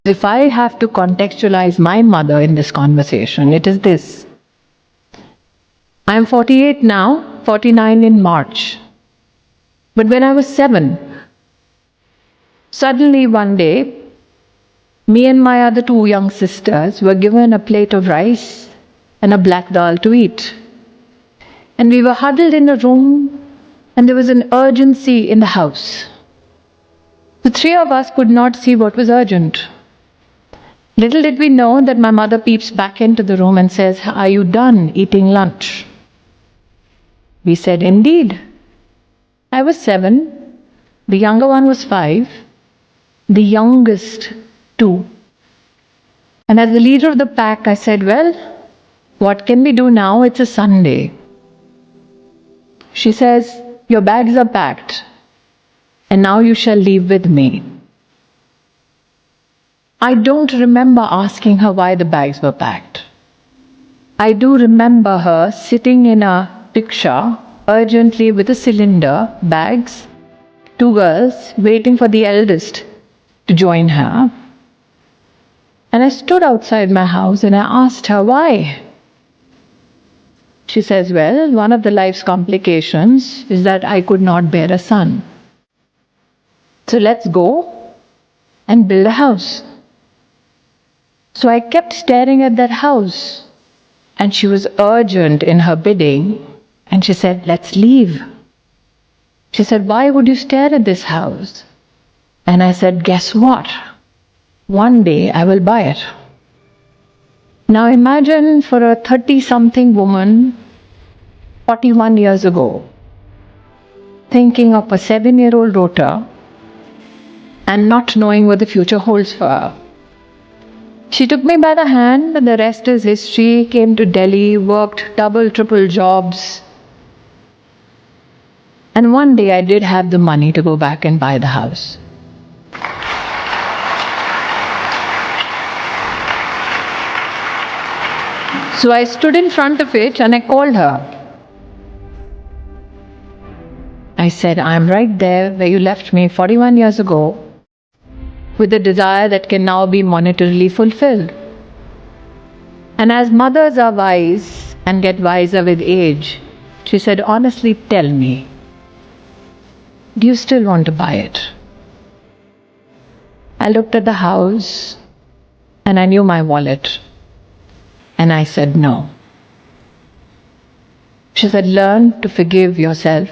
If I have to contextualize my mother in this conversation, it is this. I'm 48 now, 49 in March. But when I was 7, suddenly one day, me and my other 2 young sisters were given a plate of rice and a black dal to eat. And we were huddled in a room, and there was an urgency in the house. The 3 of us could not see what was urgent. Little did we know that my mother peeps back into the room and says, "Are you done eating lunch?" We said, "Indeed." I was 7, the younger one was 5, the youngest 2. And as the leader of the pack, I said, "Well, what can we do now? It's a Sunday." She says, "Your bags are packed, and now you shall leave with me." I don't remember asking her why the bags were packed. I do remember her sitting in a rickshaw urgently with a cylinder, bags, 2 girls waiting for the eldest to join her. And I stood outside my house and I asked her why. She says, "Well, one of the life's complications is that I could not bear a son. So let's go and build a house." So I kept staring at that house, and she was urgent in her bidding, and she said, "Let's leave." She said, "Why would you stare at this house?" And I said, "Guess what? One day I will buy it." Now imagine for a 30-something woman, 41 years ago, thinking of a 7-year-old daughter and not knowing what the future holds for her. She took me by the hand, and the rest is history. Came to Delhi, worked double, triple jobs. And one day I did have the money to go back and buy the house. So I stood in front of it and I called her. I said, "I'm right there where you left me 41 years ago, with a desire that can now be monetarily fulfilled." And as mothers are wise and get wiser with age, she said, "Honestly, tell me, do you still want to buy it?" I looked at the house and I knew my wallet. And I said, "No." She said, "Learn to forgive yourself.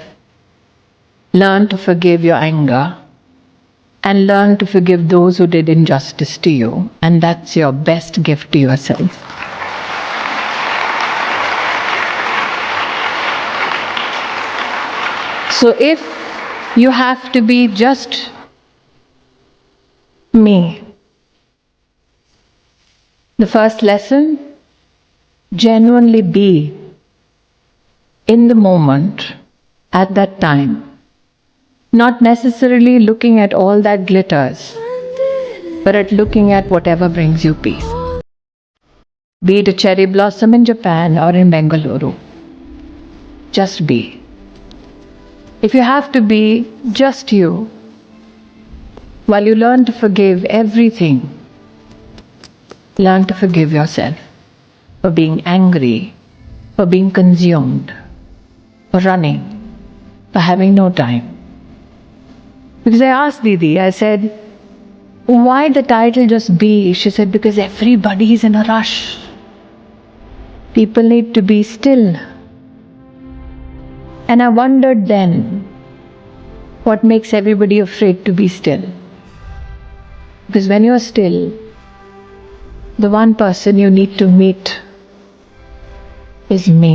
Learn to forgive your anger. And learn to forgive those who did injustice to you. And that's your best gift to yourself." So if you have to be just me, the first lesson, genuinely be in the moment at that time, not necessarily looking at all that glitters, but at looking at whatever brings you peace. Be it a cherry blossom in Japan or in Bengaluru, just be. If you have to be just you, while you learn to forgive everything, learn to forgive yourself for being angry, for being consumed, for running, for having no time. Because I asked Didi, I said, "Why the title just be?" She said, "Because everybody is in a rush. People need to be still." And I wondered then, what makes everybody afraid to be still? Because when you're still, the one person you need to meet is me.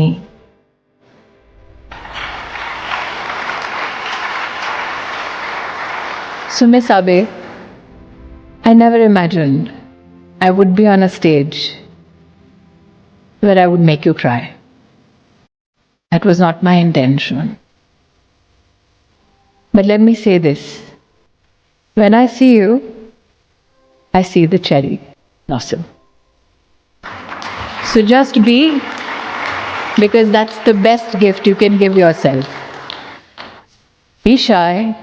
So Miss Abe, I never imagined I would be on a stage where I would make you cry. That was not my intention. But let me say this. When I see you, I see the cherry blossom. So just be, because that's the best gift you can give yourself. Be shy,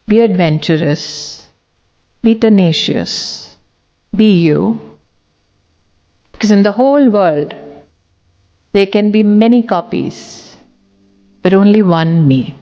be adventurous, Be tenacious. Be you. Because in the whole world, there can be many copies, but only one me.